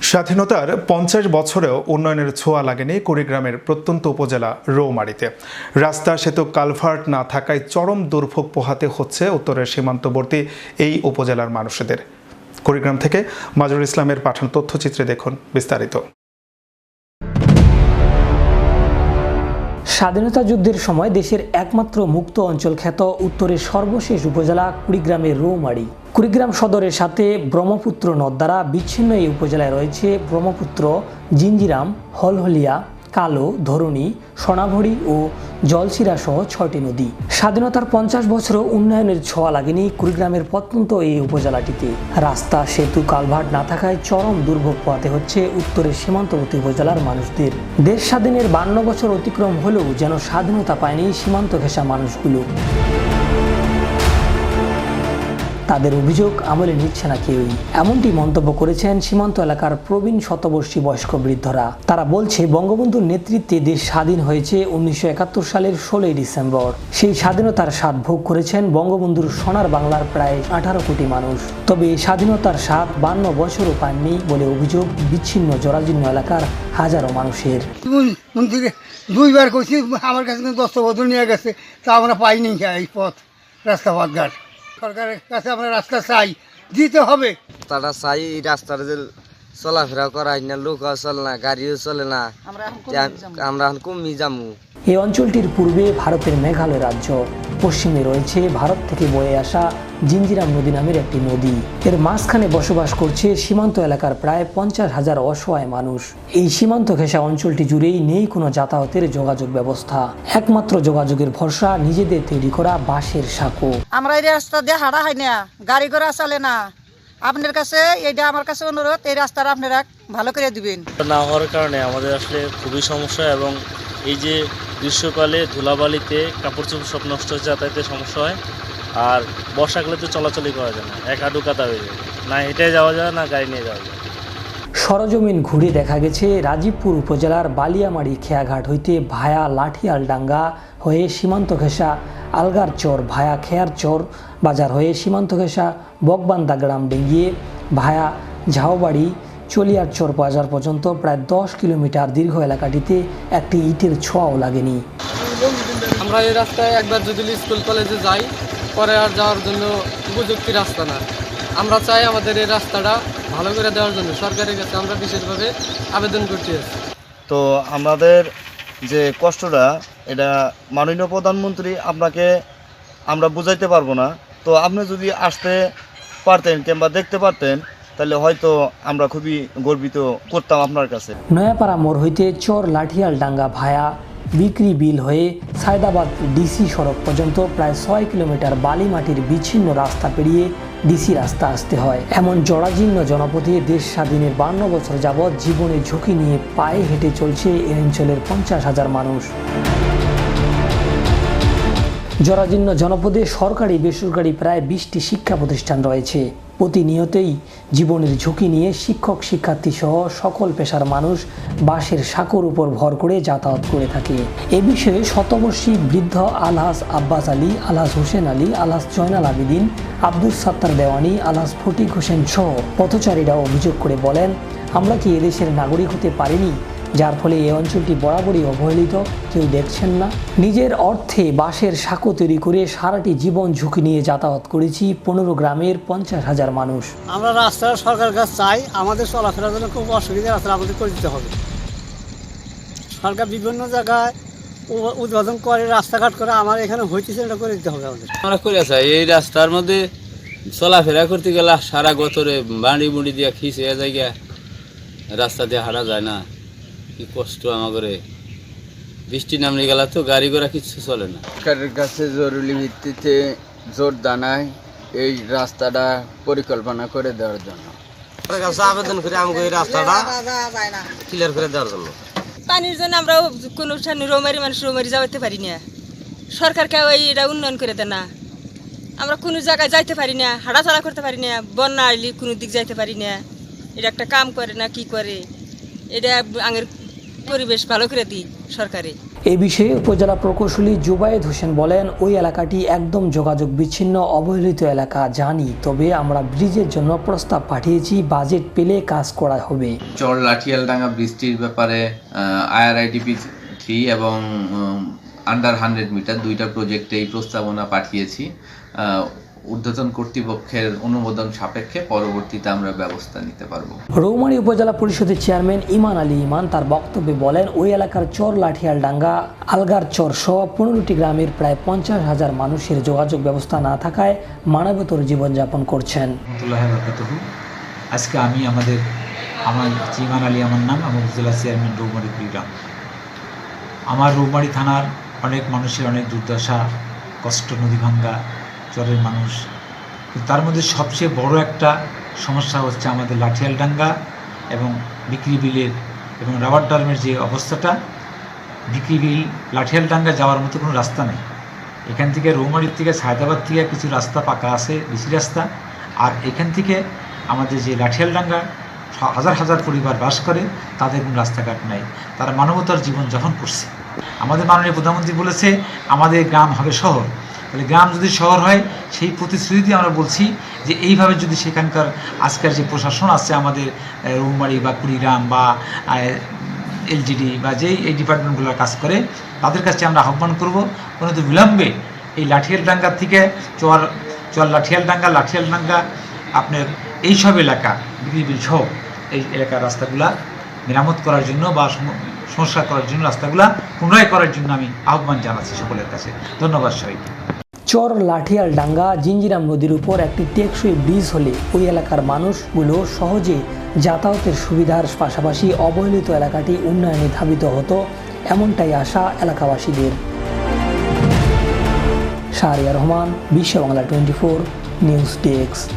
স্বাধীনতার ৫০ বছরেও উন্নয়নের ছোঁয়া লাগেনি কুড়িগ্রামের প্রত্যন্ত উপজেলা রৌমারীতে। রাস্তা, সেতু, কালভার্ট না থাকায় চরম দুর্ভোগ পোহাতে হচ্ছে উত্তরের সীমান্তবর্তী এই উপজেলার মানুষদের। কুড়িগ্রাম থেকে মাজুর ইসলামের পাঠানো তথ্যচিত্রে দেখুন বিস্তারিত। স্বাধীনতা যুদ্ধের সময় দেশের একমাত্র মুক্ত অঞ্চল খ্যাত উত্তরের সর্বশেষ উপজেলা কুড়িগ্রামের রৌমারী। কুড়িগ্রাম সদরের সাথে ব্রহ্মপুত্র নদ দ্বারা বিচ্ছিন্ন এই উপজেলায় রয়েছে ব্রহ্মপুত্র, জিঞ্জিরাম, হলহলিয়া, কালো, ধরণী, সোনাভড়ি ও জলসিরা সহ ৬টি নদী। স্বাধীনতার ৫০ বছরও উন্নয়নের ছোঁয়া লাগেনি কুড়িগ্রামের প্রত্যন্ত এই উপজেলাটিতে। রাস্তা, সেতু, কালভার্ট না থাকায় চরম দুর্ভোগ পোহাতে হচ্ছে উত্তরের সীমান্তবর্তী উপজেলার মানুষদের। দেশ স্বাধীনের ৫২ বছর অতিক্রম হলেও যেন স্বাধীনতা পায়নি সীমান্ত ঘেঁষা মানুষগুলো। তাদের অভিযোগ আমলে নিচ্ছে না কেউই। এমনটি মন্তব্য করেছেন সীমান্ত এলাকার প্রবীণ শতবর্ষী বয়স্ক বৃদ্ধরা। তারা বলছে, বঙ্গবন্ধুর নেতৃত্বে দেশ স্বাধীন হয়েছে ১৯৭১ সালের ১৬ই ডিসেম্বর। সেই স্বাধীনতার স্বাদ ভোগ করেছেন বঙ্গবন্ধুর সোনার বাংলার প্রায় ১৮ কোটি মানুষ। তবে এই স্বাধীনতার স্বাদ ৫২ বছরও পাননি বলে অভিযোগ বিচ্ছিন্ন জরাজীর্ণ এলাকার হাজারো মানুষের। দুইবার করছি, আমার কাছে দস্তবদ্ধ নিয়ে গেছে, তা আমরা পাইনি এই পথ, রাস্তাঘাট ঘাট। সরকারের কাছে আমরা রাস্তা চাই, দিতে হবে। তারা চাই এই রাস্তার যে চলাফেরা করাই না, লোকও চলে না, গাড়িও চলে না, আমরা এখন কমই যামু। এই অঞ্চলটির পূর্বে ভারতের মেঘালয় রাজ্য, পশ্চিমে রয়েছে ভারত থেকে বয়ে আসা জিঞ্জিরাম নদী নামের একটি নদী। এর মাঝখানে বসবাস করছে সীমান্ত এলাকার প্রায় ৫০,০০০ অসহায় মানুষ। এই সীমান্ত ঘেঁষা অঞ্চলটি জুড়েই নেই কোনো যাতায়াতের যোগাযোগ ব্যবস্থা। একমাত্র যোগাযোগের ভরসা নিজেদের তৈরি করা বাঁশের সাঁকো। আমরা এই রাস্তা দিয়ে হাঁটা হয় না, গাড়ি ঘোড়া চলে না। আপনার কাছে এইটা আমার কাছে অনুরোধ, এই রাস্তাটা আপনারা ভালো করে দিবেন। না হওয়ার কারণে আমাদের আসলে খুবই সমস্যা, এবং এই যে গ্রীষ্মকালে ধুলাবালিতে কাপড় চোপড় সব নষ্ট হয়ে যাতায়াতের সমস্যা হয়। আর বর্ষাকালে তো চলাচলই করা যায় না, এক হাঁটু কাদা হয়ে যায়, না হেঁটে যাওয়া যায় না গাড়ি নিয়ে যাওয়া যায়। সরজমিন ঘুরে দেখা গেছে রাজীবপুর উপজেলার বালিয়ামারি খেয়াঘাট হইতে ভায়া লাঠিয়ালডাঙ্গা হয়ে সীমান্ত ঘেঁষা আলগার চর ভায়া খেয়ার চর বাজার হয়ে সীমান্ত ঘেঁষা বকবান্দা গ্রাম ডেঙ্গিয়ে ভায়া ঝাউবাড়ি চলিয়ার চর বাজার পর্যন্ত প্রায় ১০ কিলোমিটার দীর্ঘ এলাকাটিতে একটি ইটের ছোঁয়াও লাগেনি। আমরা এই রাস্তায় একবার যদি স্কুল কলেজে যাই, পরে আর যাওয়ার জন্য উপযুক্ত রাস্তা না। আমরা চাই আমাদের এই রাস্তাটা ভালো করে দেওয়ার জন্য সরকারের কাছে আমরা বিশেষভাবে আবেদন করতে আছি। তো আমাদের যে কষ্টটা, এটা মাননীয় প্রধানমন্ত্রী আপনাকে আমরা বুঝাইতে পারবো না। তো আপনি যদি আসতে পারতেন কিংবা দেখতে পারতেন, তাহলে হয়তো আমরা খুবই গর্বিত করতাম আপনার কাছে। নয়াপাড়া মোড় হইতে চর লাঠিয়ালডাঙ্গা ভায়া বিক্রি বিল হয়ে সায়দাবাদ ডিসি সড়ক পর্যন্ত প্রায় ৬ কিলোমিটার বালি মাটির বিচ্ছিন্ন রাস্তা পেরিয়ে ডিসি রাস্তা আসতে হয়। এমন জরাজীর্ণ জনপদে দেশ স্বাধীনের ৫২ বছর যাবৎ জীবনের ঝুঁকি নিয়ে পায়ে হেঁটে চলছে এই অঞ্চলের ৫০,০০০ মানুষ। জরাজীর্ণ জনপদে সরকারি বেসরকারি প্রায় ২০টি শিক্ষা প্রতিষ্ঠান রয়েছে। প্রতিনিয়তই জীবনের ঝুঁকি নিয়ে শিক্ষক শিক্ষার্থী সহ সকল পেশার মানুষ বাঁশের সাঁকোর উপর ভর করে যাতায়াত করে থাকে। এ বিষয়ে শতবর্ষী বৃদ্ধ আলহাজ আব্বাস আলী, আলহাজ হোসেন আলী, আলহাজ জয়নাল আবেদিন, আব্দুস সাত্তার দেওয়ানি, আলহাজ ফটিক হোসেন সহ পথচারীরা অভিযোগ করে বলেন, আমরা কি এদেশের নাগরিক হতে পারিনি, যার ফলে এই অঞ্চলটি বরাবরই অবহেলিত, কেউ দেখছেন না। নিজের অর্থে বাঁশের সাঁকো তৈরি করে সারাটি জীবন ঝুঁকি নিয়ে যাতায়াত করেছি ১৫ গ্রামের ৫০,০০০ মানুষ। আমরা রাস্তা সরকারের কাছে চাই, আমাদের চলাফেরার জন্য খুব অসুবিধা রাস্তা আমাদের করে দিতে হবে। সরকার বিভিন্ন জায়গায় উদ্বোধন করে, রাস্তাঘাট করে, আমার এখানে হইতেছে, এটা করে দিতে হবে আমাদের। আমরা করে চাই এই রাস্তার মধ্যে চলাফেরা করতে গেলে সারা গতরে বাঁড়ি মুড়ি দিয়ে খিঁচে জায়গা রাস্তা দিয়ে হাঁটা যায় না, কি কষ্ট আমাদের। বৃষ্টি নামলে গেলে তো গাড়ি ঘোড়া কিছু চলে না। সরকারের কাছে জরুরি ভিত্তিতে জোর দানায় এই রাস্তাটা পরিকল্পনা করে দেওয়ার জন্য আবেদন করে আমাকে এই রাস্তাটা ক্লিয়ার করে দেওয়ার জন্য। পানির জন্য আমরা কোনো রৌমারি মানুষ রৌমারি যাওয়াতে পারি না, সরকারকে এটা উন্নয়ন করে দেয় না। আমরা কোনো জায়গায় যাইতে পারি না, হাঁটাচলা করতে পারি না, বন্যা আসলে কোনো দিক যাইতে পারি না। এটা একটা কাম করে না কি করে, এটা আগের পরিবেশ ভালো করে দিই সরকারে। এ বিষয়ে উপজেলা প্রকৌশলী জুবায়েদ হোসেন বলেন, ওই এলাকাটি একদম যোগাযোগ বিচ্ছিন্ন অবহেলিত এলাকা জানি, তবে আমরা ব্রিজের জন্য প্রস্তাব পাঠিয়েছি, বাজেট পেলে কাজ করা হবে। চর লাঠিয়ালডাঙ্গা বৃষ্টির ব্যাপারে IRIDP 3 এবং আন্ডার 100 মিটার দুইটা প্রজেক্টেই প্রস্তাবনা পাঠিয়েছি। ঊর্ধ্বতন কর্তৃপক্ষের অনুমোদন সাপেক্ষে পরবর্তীতে আমরা ব্যবস্থা নিতে পারব। রৌমারী উপজেলা পরিষদের চেয়ারম্যান ইমান আলী ইমান তার বক্তব্যে বলেন, ওই এলাকার চর লাঠিয়ালডাঙ্গা, আলগার চর সহ 15টি গ্রামের প্রায় 50,000 মানুষের যোগাযোগ ব্যবস্থা না থাকায় মানবেতর জীবনযাপন করছেন। আজকে আমি আমার ইমান আলী আমার নাম, আমার উপজেলা চেয়ারম্যান রৌমারী কুড়িগ্রাম। আমার রৌমারী থানার অনেক মানুষের অনেক দুর্দশা, কষ্ট, নদী ভাঙ্গা চরের মানুষ। তার মধ্যে সবচেয়ে বড় একটা সমস্যা হচ্ছে আমাদের লাঠিয়ালডাঙ্গা এবং বিক্রি বিলের এবং রাবার ডার্মের যে অবস্থাটা। বিক্রি বিল লাঠিয়ালডাঙ্গা যাওয়ার মতো কোনো রাস্তা নেই। এখান থেকে রৌমারীর থেকে সায়দাবাদ থেকে কিছু রাস্তা পাকা আছে, বেশি রাস্তা। আর এখান থেকে আমাদের যে লাঠিয়ালডাঙ্গা হাজার হাজার পরিবার বাস করে, তাদের কোনো রাস্তাঘাট নাই, তারা মানবতার জীবনযাপন করছে। আমাদের মাননীয় প্রধানমন্ত্রী বলেছে আমাদের গ্রাম হবে শহর। তাহলে গ্রাম যদি শহর হয়, সেই প্রতিশ্রুতি আমরা বলছি যে এইভাবে যদি সেখানকার আজকের যে প্রশাসন আছে আমাদের রৌমারী বা কুড়িগ্রাম বা LGD বা যেই এই ডিপার্টমেন্টগুলো কাজ করে, তাদের কাছে আমরা আহ্বান করব অনন্ত বিলম্বে এই লাঠিয়ালডাঙ্গার থেকে চর লাঠিয়ালডাঙ্গা আপনার এইসব এলাকা বিক্রিবিল সহ এই এলাকার রাস্তাগুলা মেরামত করার জন্য বা সংস্কার করার জন্য, রাস্তাগুলা পুনরায় করার জন্য আমি আহ্বান জানাচ্ছি সকলের কাছে। ধন্যবাদ সবাইকে। চর লাঠিয়ালডাঙ্গা জিঞ্জিরাম নদীর উপর একটি টেকসই ব্রিজ হলে ওই এলাকার মানুষগুলো সহজে যাতায়াতের সুবিধার পাশাপাশি অবহেলিত এলাকাটি উন্নয়নে ধাবিত হতো, এমনটাই আশা এলাকাবাসীদের। শাহরিয়ার রহমান, বিশ্ব বাংলা 24 নিউজ ডেস্ক।